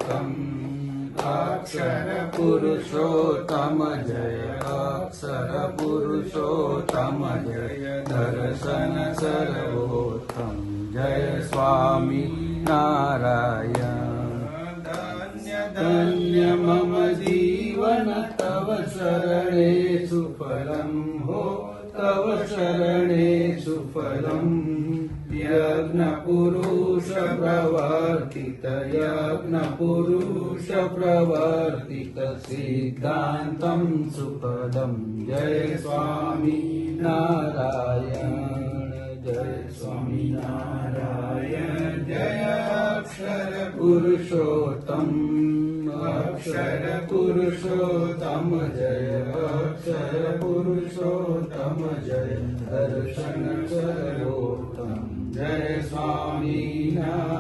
પુરુષોત્તમ અક્ષર પુરુષોત્તમ જય અક્ષર પુરુષોત્તમ જય દર્શન સર્વોત્તમ જય સ્વામી નારાયણ ધન્ય ધન્ય મમ જીવન તવ શરણે સુફલમ હો તવ શરણે સુફલમ યજ્ઞ પુરુષ પ્રવર્તિત સિદ્ધાંતમ સુપદમ જય સ્વામી નારાયણ જય સ્વામી નારાયણ જય અક્ષર પુરુષોત્તમ જય અક્ષર પુરુષોત્તમ જય દર્શન સર્વોત્તમ જય સ્વામી નારાયણ